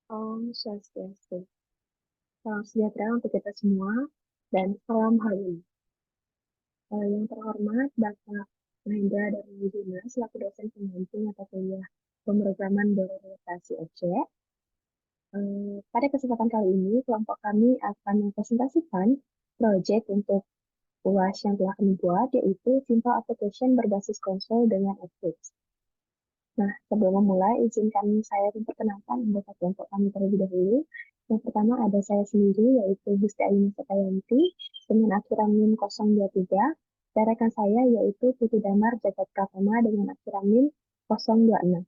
Om Swastiastu. Salam sejahtera untuk kita semua dan salam halu. Yang terhormat Bapak Mahendra Darmawidina selaku dosen pendamping mata kuliah pemrograman berorientasi objek. Pada kesempatan kali ini, kelompok kami akan mempresentasikan proyek untuk UAS yang telah kami buat, yaitu Simple Application berbasis konsol dengan Eclipse. Nah, sebelum memulai, izinkan saya memperkenalkan anggota kelompok kami terlebih dahulu. Yang pertama ada saya sendiri, yaitu Gusti Ayuni Setayanti, dengan akhiran NIM 023. Dan rekan saya, yaitu Putri Damar Jagat Pratama, dengan akhiran NIM 026.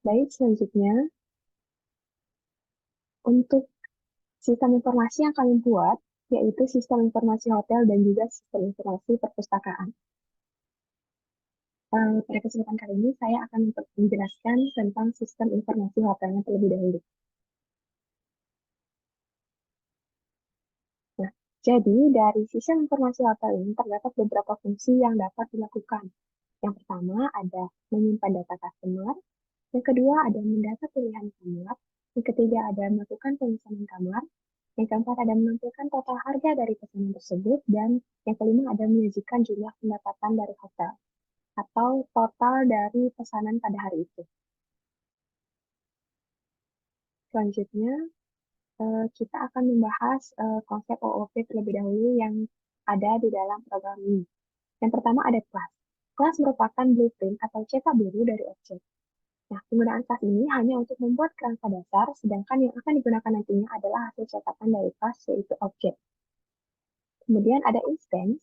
Baik, selanjutnya, untuk sistem informasi yang kami buat, yaitu sistem informasi hotel dan juga sistem informasi perpustakaan. Pada kesempatan kali ini, saya akan menjelaskan tentang sistem informasi hotelnya terlebih dahulu. Nah, jadi dari sistem informasi hotel ini terdapat beberapa fungsi yang dapat dilakukan. Yang pertama ada menyimpan data customer, yang kedua ada mendata pilihan kamar, yang ketiga ada melakukan pemesanan kamar, yang keempat ada menampilkan total harga dari pesanan tersebut, dan yang kelima ada menyajikan jumlah pendapatan dari hotel atau total dari pesanan pada hari itu. Selanjutnya, kita akan membahas konsep OOP terlebih dahulu yang ada di dalam program ini. Yang pertama ada kelas. Kelas merupakan blueprint atau cetak biru dari objek. Nah, penggunaan kelas ini hanya untuk membuat kerangka dasar, sedangkan yang akan digunakan nantinya adalah hasil cetakan dari kelas, yaitu objek. Kemudian ada instance.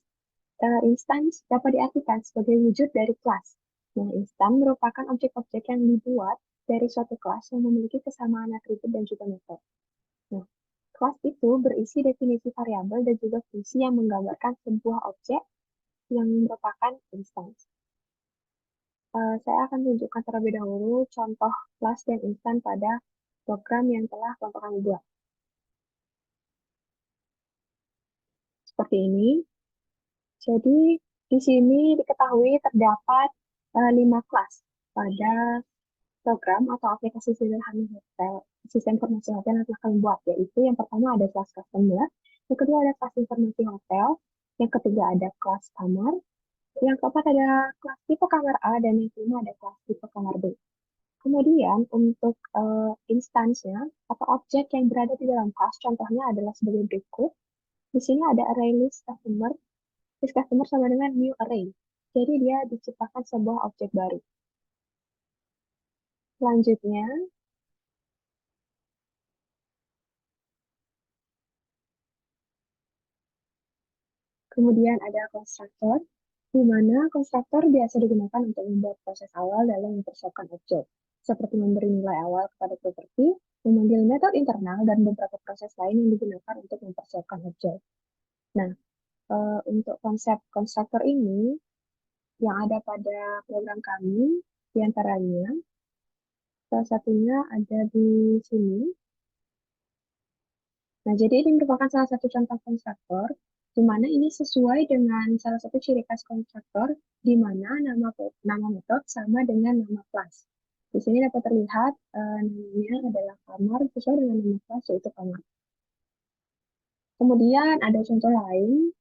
Instance dapat diartikan sebagai wujud dari kelas. Nah, instance merupakan objek-objek yang dibuat dari suatu kelas yang memiliki kesamaan atribut dan juga metode. Nah, kelas itu berisi definisi variabel dan juga fungsi yang menggambarkan sebuah objek yang merupakan instance. Saya akan tunjukkan terlebih dahulu contoh kelas dan instan pada program yang telah kelompok kami buat. Seperti ini. Jadi, di sini diketahui terdapat 5 kelas pada program atau aplikasi sederhana hotel, sistem informasi hotel yang telah kami buat, yaitu yang pertama ada kelas customer, yang kedua ada kelas informasi hotel, yang ketiga ada kelas kamar, yang keempat ada kelas tipe kamar A, dan yang kelima ada kelas tipe kamar B. Kemudian untuk instansinya atau objek yang berada di dalam kelas, contohnya adalah sebagai berikut. Di sini ada array list customer. List customer sama dengan new array. Jadi dia diciptakan sebuah objek baru. Selanjutnya, kemudian ada konstruktor, di mana konstruktor biasa digunakan untuk membuat proses awal dalam mempersiapkan objek, seperti memberi nilai awal kepada properti, memanggil metode internal, dan beberapa proses lain yang digunakan untuk mempersiapkan objek. Nah, untuk konsep konstruktor ini yang ada pada program kami, diantaranya salah satunya ada di sini. Nah, jadi ini merupakan salah satu contoh konstruktor, di mana ini sesuai dengan salah satu ciri khas konstruktor, di mana nama metode sama dengan nama kelas. Di sini dapat terlihat namanya adalah kamar sesuai dengan nama kelas, yaitu kamar. Kemudian ada contoh lain,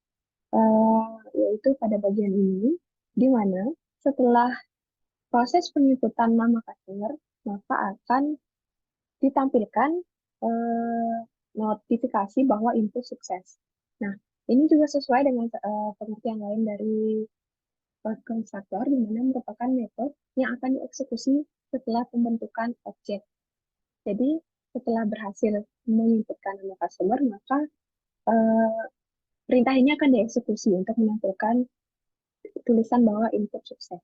yaitu pada bagian ini, di mana setelah proses penginputan nama customer, maka akan ditampilkan notifikasi bahwa input sukses. Nah, ini juga sesuai dengan pengertian lain dari konstruktor, di mana merupakan metode yang akan dieksekusi setelah pembentukan objek. Jadi, setelah berhasil menginputkan nama customer, maka perintah ini akan dieksekusi untuk menampilkan tulisan bahwa input sukses.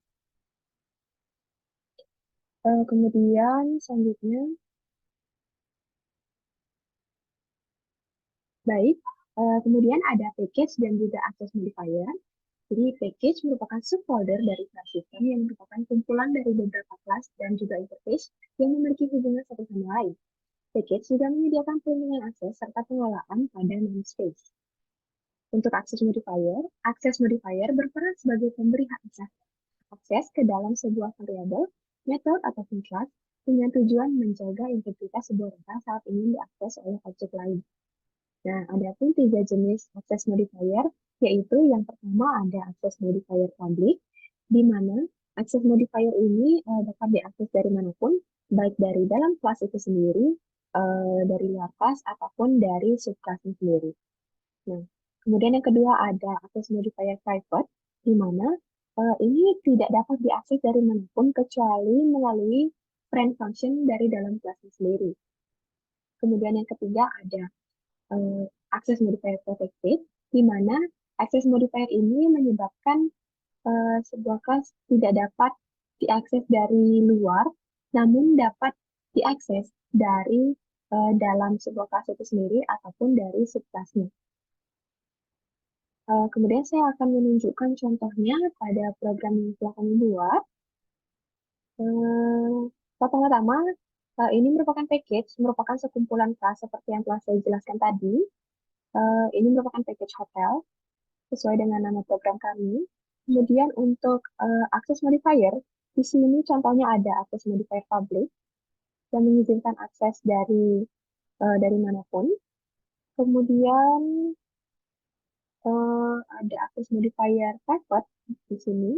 Kemudian selanjutnya, baik, kemudian ada package dan juga access modifier. Jadi package merupakan subfolder dari kelas sistem yang merupakan kumpulan dari beberapa kelas dan juga interface yang memiliki hubungan satu sama lain. Package juga menyediakan perlindungan akses serta pengelolaan pada namespace. Untuk access modifier berperan sebagai pemberi hak akses ke dalam sebuah variabel, metode ataupun class dengan tujuan menjaga integritas sebuah data saat ingin diakses oleh objek lain. Nah, ada pun tiga jenis access modifier, yaitu yang pertama ada access modifier public, di mana access modifier ini dapat diakses dari manapun, baik dari dalam kelas itu sendiri, dari luar kelas, ataupun dari subkelasnya sendiri. Nah, kemudian yang kedua ada access modifier private, di mana ini tidak dapat diakses dari manapun kecuali melalui friend function dari dalam kelasnya sendiri. Kemudian yang ketiga ada access modifier protected, di mana access modifier ini menyebabkan sebuah kelas tidak dapat diakses dari luar, namun dapat diakses dari dalam sebuah kelas itu sendiri ataupun dari subkelasnya. Kemudian saya akan menunjukkan contohnya pada program yang telah kami buat. Pertama-tama, ini merupakan package, merupakan sekumpulan kelas seperti yang telah saya jelaskan tadi. Ini merupakan package hotel sesuai dengan nama program kami. Kemudian untuk access modifier, di sini contohnya ada access modifier public yang mengizinkan akses dari manapun. Kemudian ada access modifier private di sini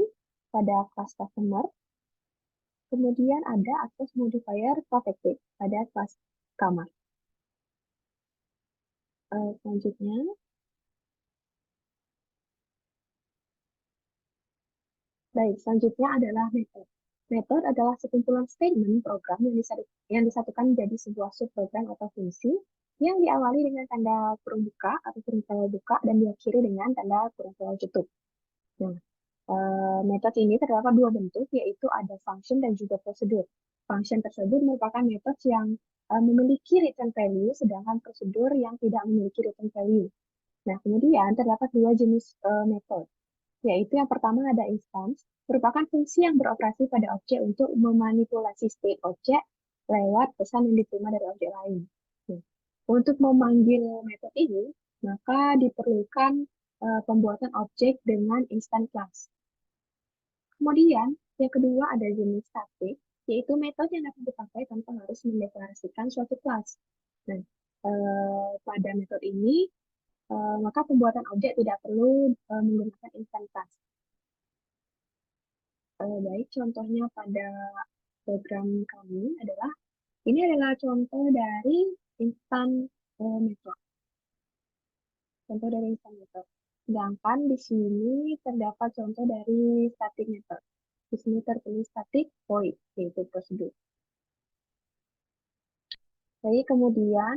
pada kelas customer. Kemudian ada access modifier protected pada kelas kamar. Selanjutnya, baik, selanjutnya adalah method. Method adalah sekumpulan statement program yang disatukan menjadi sebuah subprogram atau fungsi yang diawali dengan tanda kurung buka atau kurung sawal buka dan diakhiri dengan tanda kurung sawal tutup. Nah, metode ini terdapat dua bentuk, yaitu ada function dan juga prosedur. Function tersebut merupakan metode yang memiliki return value, sedangkan prosedur yang tidak memiliki return value. Nah, kemudian terdapat dua jenis metode, yaitu yang pertama ada instance, merupakan fungsi yang beroperasi pada objek untuk memanipulasi state objek lewat pesan yang diterima dari objek lain. Nah, untuk memanggil metode ini, maka diperlukan pembuatan objek dengan instant class. Kemudian, yang kedua ada jenis static, yaitu metode yang dapat dipakai tanpa harus mendeklarasikan suatu kelas. Nah, pada metode ini, maka pembuatan objek tidak perlu menggunakan instant class. Baik, contohnya pada program kami adalah, ini adalah contoh dari instant method. Contoh dari instant method. Sedangkan di sini terdapat contoh dari static method. Di sini tertulis static void, yaitu prosedur. Baik, kemudian,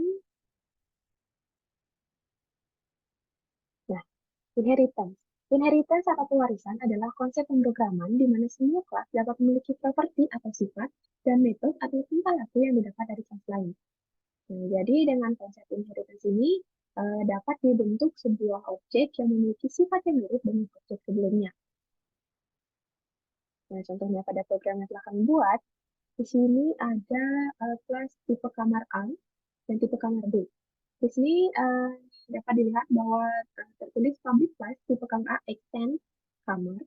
nah, inheritance. Inheritance atau pewarisan adalah konsep pemrograman di mana semua kelas dapat memiliki properti atau sifat dan metode atau tingkah laku yang didapat dari kelas lain. Nah, jadi dengan konsep inheritance ini dapat dibentuk sebuah objek yang memiliki sifat yang mirip dengan objek sebelumnya. Nah, contohnya pada program yang telah kami buat, di sini ada kelas tipe kamar A dan tipe kamar B. Di sini dapat dilihat bahwa tertulis public class tipe kamar A extend kamar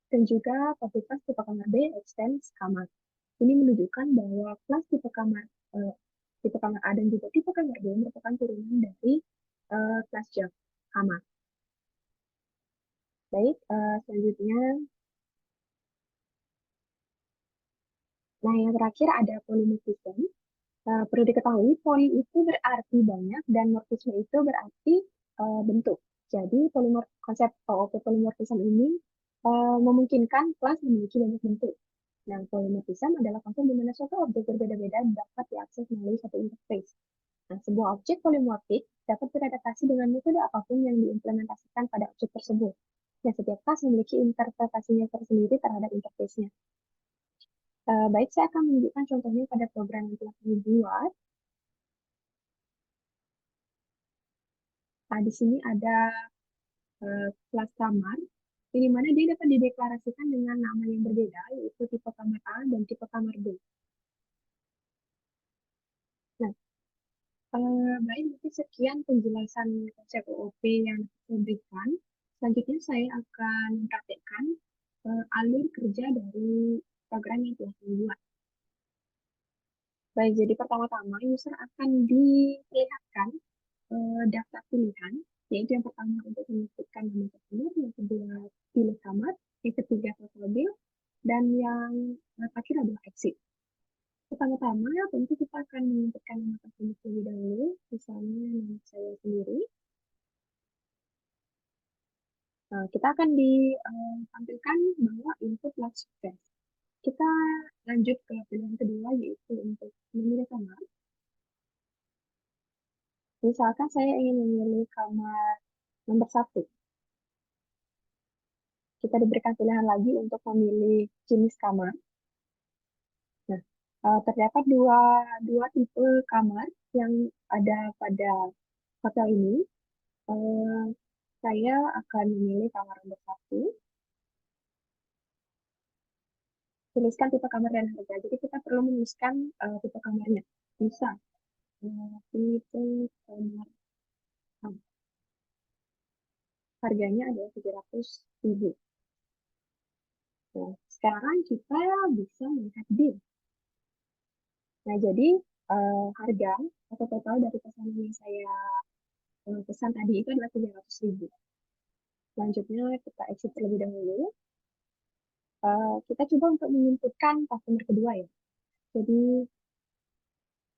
dan juga public class tipe kamar B extend kamar. Ini menunjukkan bahwa kelas tipe kamar A dan juga tipe kamar B merupakan turunan dari kelas Java kamar. Baik, selanjutnya, nah yang terakhir ada polymorphism. Perlu diketahui, poly itu berarti banyak dan morfisme itu berarti bentuk. Jadi konsep OOP polymorphism ini memungkinkan kelas memiliki banyak bentuk. Nah, polymorphism adalah konsep di mana suatu objek berbeda-beda dapat diakses melalui satu interface. Nah, sebuah objek polimorfik dapat beradaptasi dengan metode apapun yang diimplementasikan pada objek tersebut. Dan setiap kelas memiliki interpretasinya tersendiri terhadap interface-nya. Baik, saya akan menunjukkan contohnya pada program yang telah kami buat. Nah, di sini ada kelas kamar, di mana dia dapat dideklarasikan dengan nama yang berbeda, yaitu tipe kamar A dan tipe kamar B. Nah, baik, mungkin sekian penjelasan konsep OOP yang saya berikan. Selanjutnya saya akan mempraktekkan alur kerja dari program yang telah dibuat. Baik, jadi pertama-tama user akan diperlihatkan daftar pilihan, yaitu yang pertama untuk menyebutkan nama customer, yang kedua pilih kamar, yang ketiga total bill, dan yang terakhir adalah exit. Pertama-tama tentu kita akan menyebutkan nama customer terlebih dahulu, misalnya nama saya sendiri. Kita akan ditampilkan bahwa input last sukses. Kita lanjut ke pilihan kedua, yaitu untuk memilih kamar. Misalkan saya ingin memilih kamar nomor 1. Kita diberikan pilihan lagi untuk memilih jenis kamar. Nah, terdapat dua tipe kamar yang ada pada hotel ini. Eh, saya akan memilih kamar nomor 1. Tuliskan tipe kamar dan harga. Jadi kita perlu menuliskan tipe kamarnya. Bisa. Tipe kamar. Harganya adalah 700.000. Nah, sekarang kita bisa melihat bill. Nah, jadi harga atau total dari pesanan yang saya pesan tadi itu adalah 300.000. Selanjutnya kita exit terlebih dahulu. Kita coba untuk menginputkan customer kedua ya. Jadi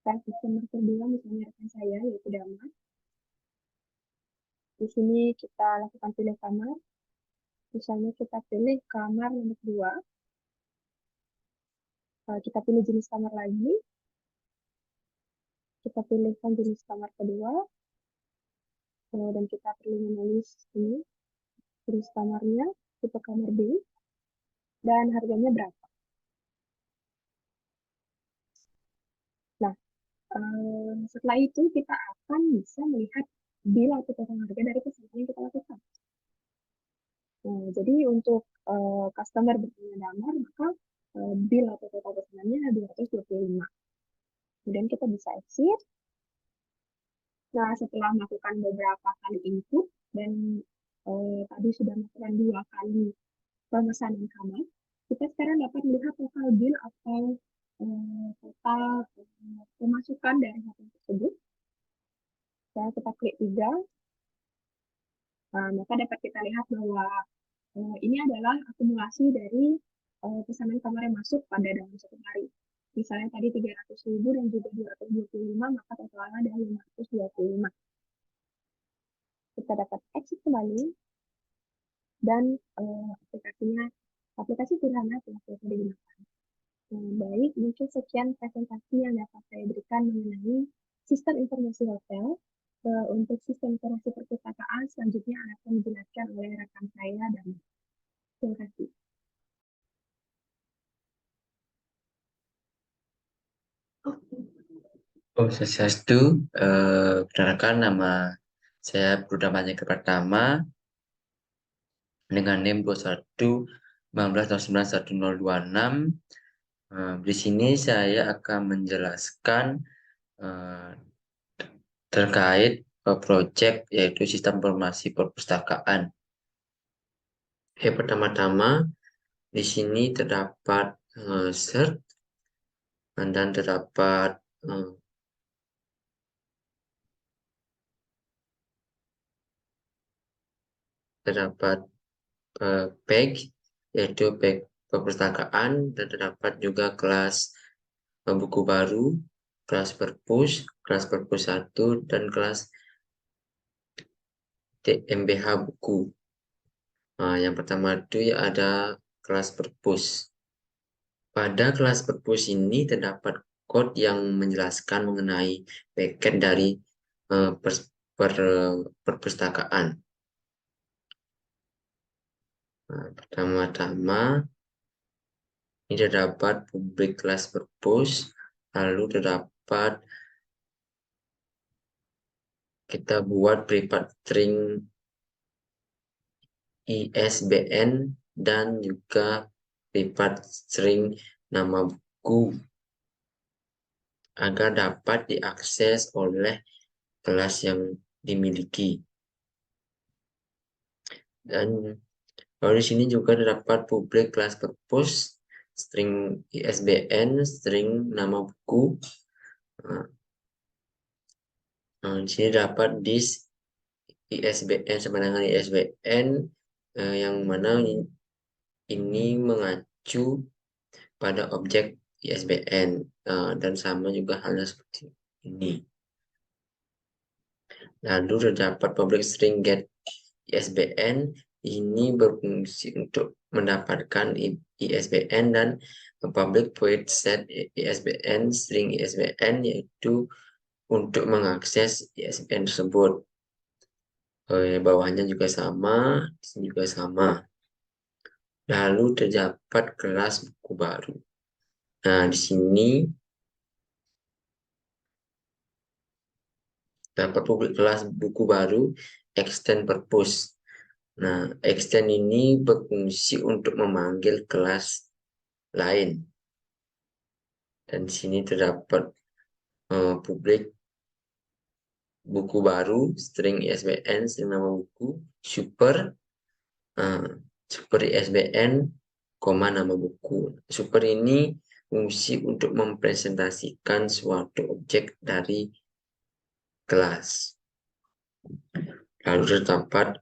customer kedua misalnya rekan saya yaitu Damar. Di sini kita lakukan pilih kamar. Misalnya kita pilih kamar nomor 2. Kita pilih jenis kamar lagi. Kita pilihkan jenis kamar kedua. Dan kita perlu menulis ini jenis kamarnya, tipe kamar B, dan harganya berapa. Nah, setelah itu kita akan bisa melihat bill atau total harga dari pesanan yang kita lakukan. Nah, jadi untuk customer bernama Damar, maka bill atau total pesanannya 225. Kemudian kita bisa exit. Nah, setelah melakukan beberapa kali input dan tadi sudah melakukan 2 kali pemesanan kamar, kita sekarang dapat melihat total bill atau total pemasukan dari hotel tersebut. Dan kita klik 3, maka dapat kita lihat bahwa ini adalah akumulasi dari pesanan kamar yang masuk pada dalam satu hari. Misalnya tadi 300.000 dan juga 225, maka totalnya adalah 525. Kita dapat exit kembali dan aplikasi sederhana telah selesai digunakan. Baik, mungkin sekian presentasi yang dapat saya berikan mengenai sistem informasi hotel. Untuk sistem informasi perpustakaan, selanjutnya akan dijelaskan oleh rekan saya dan terima kasih. Oh, Swastiastu. Perkenalkan, nama saya Bruda Manjaka Pratama dengan NIM 21 19 09 1026. Di sini saya akan menjelaskan eh, terkait proyek yaitu sistem informasi perpustakaan. Pertama-tama di sini terdapat search dan terdapat page yaitu page perpustakaan, dan terdapat juga kelas buku baru, kelas perpus 1, dan kelas MBH buku. Yang pertama itu ya ada kelas perpus. Pada kelas perpus ini terdapat code yang menjelaskan mengenai paket dari perpustakaan. Pertama-tama ini terdapat publik kelas perpus, lalu terdapat kita buat private string ISBN dan juga private string nama buku agar dapat diakses oleh kelas yang dimiliki. Dan lalu di sini juga terdapat publik kelas perpus, string ISBN, string nama buku, Di sini dapat disk ISBN sama dengan ISBN yang mana ini mengacu pada objek ISBN dan sama juga halnya seperti ini. Lalu terdapat public string get ISBN ini berfungsi untuk mendapatkan ISBN dan public void set ISBN string ISBN yaitu untuk mengakses ISBN tersebut. Bawahnya juga sama, di sini juga sama. Lalu terdapat kelas buku baru. Nah, di sini dapat publik kelas buku baru extend purpose. Nah, extend ini berfungsi untuk memanggil kelas lain. Dan di sini terdapat publik buku baru, string ISBN, string nama buku, super, super ISBN, koma nama buku. Super ini fungsi untuk mempresentasikan suatu objek dari kelas. Lalu terdapat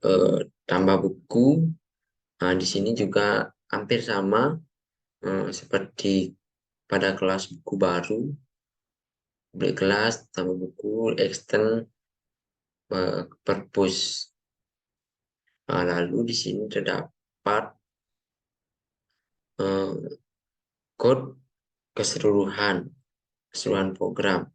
tambah buku. Nah, di sini juga hampir sama seperti pada kelas buku baru. Beli kelas, tambah buku, extend, purpose. Nah, lalu di sini terdapat code keseluruhan program.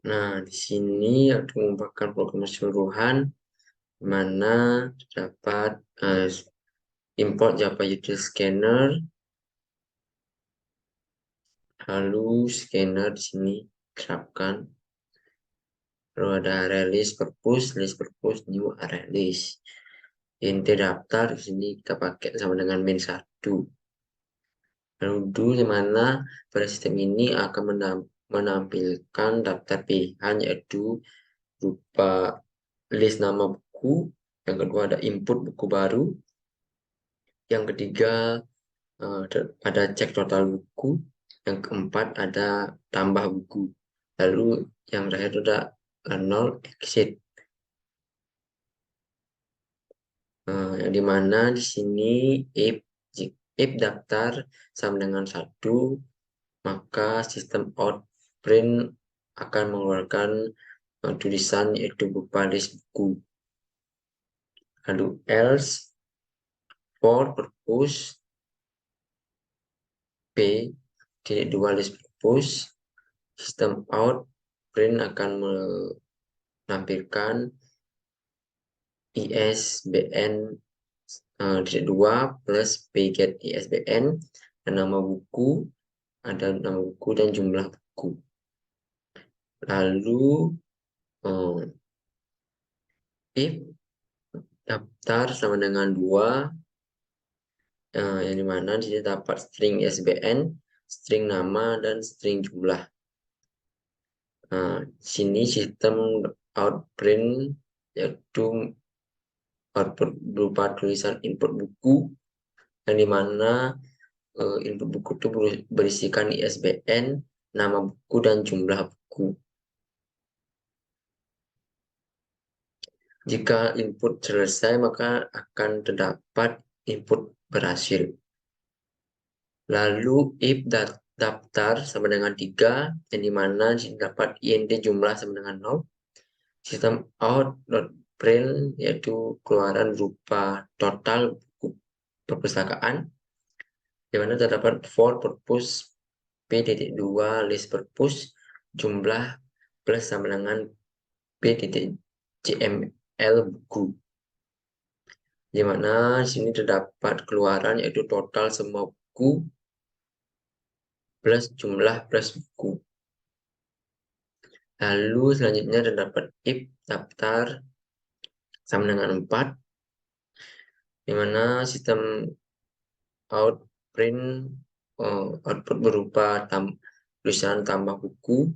Nah, di sini aku merupakan program keseluruhan mana terdapat import Java Util Scanner, lalu scanner di sini terapkan, lalu ada release purpose, new release. Inti daftar di sini kita pakai sama dengan min1. Lalu do di mana pada sistem ini akan menampilkan daftar pilihan yaitu berupa list nama buku, yang kedua ada input buku baru, yang ketiga ada cek total buku, yang keempat ada tambah buku, lalu yang terakhir ada nol exit. Yang dimana di sini if daftar sama dengan 1, maka sistem out print akan mengeluarkan tulisan yaitu berupa list buku. Lalu else for purpose p.2 list purpose, sistem out print akan menampilkan ISBN 2 plus pget ISBN dan nama buku, ada nama buku dan jumlah buku. Lalu if daftar sama dengan 2, yang dimana di sini dapat string ISBN, string nama, dan string jumlah. Sini sistem outprint yaitu output berupa tulisan input buku, yang dimana input buku itu berisikan ISBN, nama buku, dan jumlah buku. Jika input selesai, maka akan terdapat input berhasil. Lalu if daftar sama dengan 3, yang dimana dapat int jumlah sama dengan 0, sistem out.print yaitu keluaran berupa total buku perpustakaan, di mana terdapat for purpose p.2 list purpose jumlah plus sama dengan p.jml buku. di mana di sini terdapat keluaran yaitu total semua buku plus jumlah plus buku. Lalu selanjutnya terdapat if daftar sama dengan 4, di mana sistem output berupa tulisan tambah buku,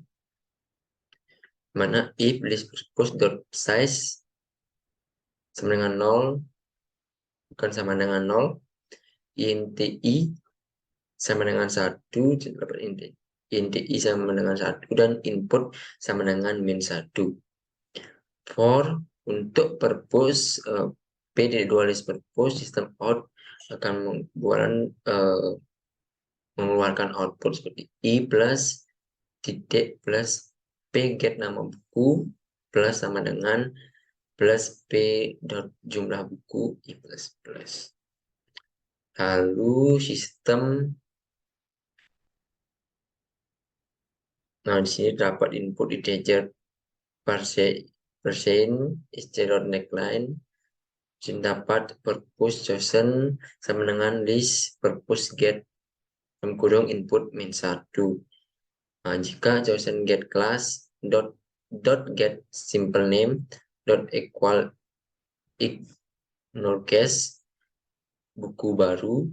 mana if list purpose dot size sama dengan 0 bukan sama dengan 0, int i sama dengan 1, dapat int i sama dengan 1, dan input sama dengan -1. For untuk purpose p dari dua list purpose, sistem out akan mengeluarkan output seperti i plus titik plus p get nama buku plus sama dengan plus p dot jumlah buku i plus plus. Lalu sistem, nah di sini dapat input integer percent istirahat neckline, dapat purpose chosen sama dengan list purpose get kurung input -1. Nah, jika chosen get class dot get simple name dot equal ignore case buku baru,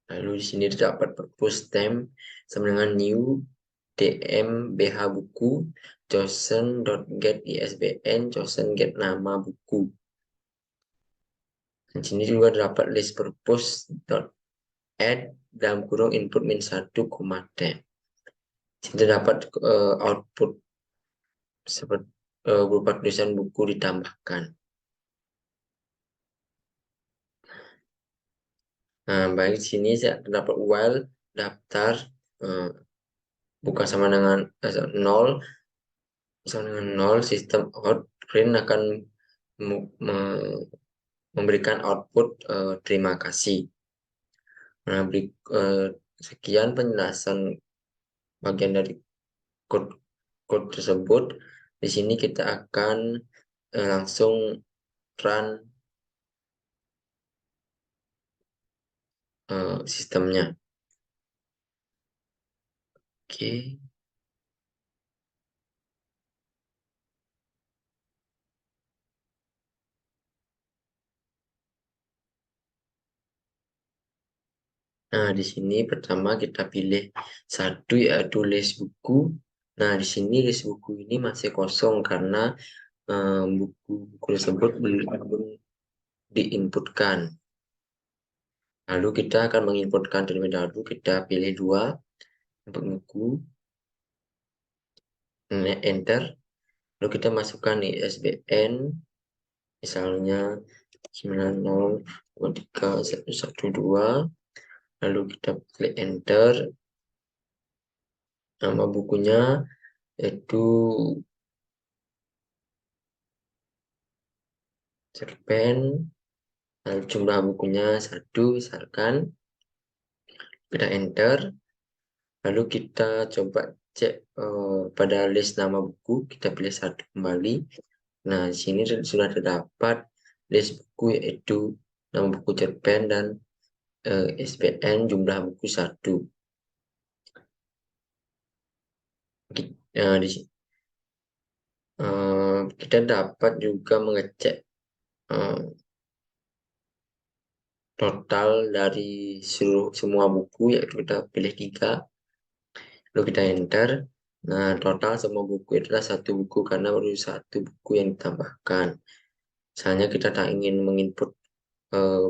lalu di sini terdapat purpose stem sama dengan new dm bh buku chosen dot get isbn chosen get nama buku. Di sini juga terdapat list purpose dot add dalam kurung input -1, temp. Sini terdapat output seperti berupa tulisan buku ditambahkan. Nah, baik di sini saya terdapat while daftar buka sama dengan 0 sama dengan 0, sistem out print akan memberikan output terima kasih. Nah, sekian penjelasan bagian dari code tersebut. Di sini kita akan langsung run sistemnya. Oke. Nah, di sini pertama kita pilih satu yaitu list buku. Nah, di sini list buku ini masih kosong karena buku-buku tersebut belum diinputkan. Lalu kita akan menginputkan terlebih dahulu. Kita pilih 2 untuk buku, enter. Lalu kita masukkan ISBN, misalnya 9031112. Lalu kita klik enter. Nama bukunya yaitu cerpen. Lalu jumlah bukunya 1 misalkan. Kita enter. Lalu kita coba cek pada list nama buku, kita pilih 1 kembali. Nah, di sini sudah terdapat list buku yaitu nama buku cerpen dan ISBN jumlah buku 1. Kita dapat juga mengecek total dari semua buku, yaitu kita pilih 3, lalu kita enter. Nah, total semua buku adalah 1 buku karena baru 1 buku yang ditambahkan. Misalnya kita tak ingin menginput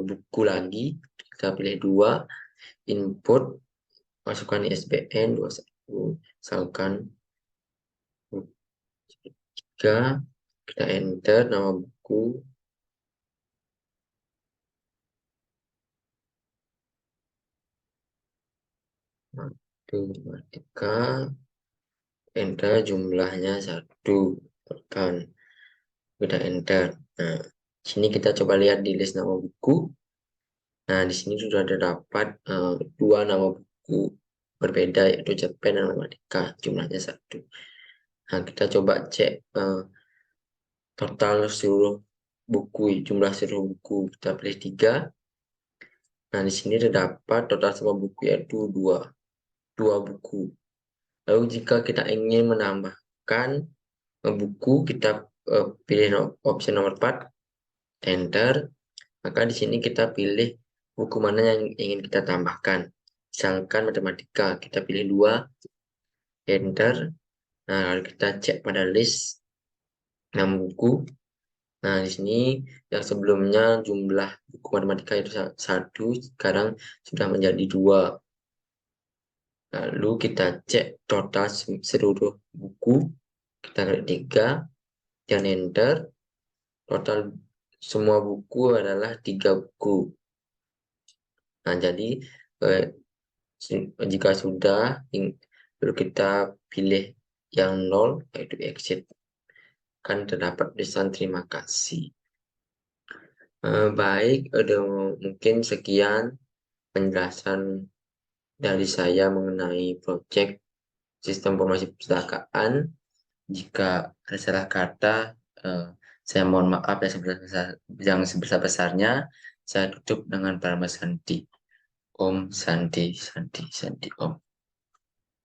buku lagi, kita pilih 2, input, masukkan ISBN 21, misalkan 3, kita enter nama buku. Matematika, enter jumlahnya 1, tekan, kita enter. Nah, sini kita coba lihat di list nama buku. Nah, di sini sudah terdapat 2 nama buku berbeda yaitu cerpen dan matematika, jumlahnya 1. Nah, kita coba cek total seluruh buku, jumlah seluruh buku. Kita pilih 3. Nah, di sini terdapat total semua buku yaitu 2 buku. Lalu jika kita ingin menambahkan buku, kita pilih opsi nomor 4, enter. Maka di sini kita pilih buku mana yang ingin kita tambahkan. Misalkan matematika, kita pilih 2, enter. Nah, lalu kita cek pada list 6 buku. Nah, di sini yang sebelumnya jumlah buku matematika itu 1, sekarang sudah menjadi 2. Lalu kita cek total seluruh buku. Kita klik 3 dan enter. Total semua buku adalah 3 buku. Nah, jadi eh, jika sudah, lalu kita pilih yang 0, yaitu exit. Kan terdapat tulisan terima kasih. Baik, mungkin sekian penjelasan dari saya mengenai proyek sistem informasi perpustakaan. Jika ada salah kata, eh, saya mohon maaf yang sebesar-besarnya. Saya tutup dengan Parama Santi. Om Santi, Santi, Santi, Om.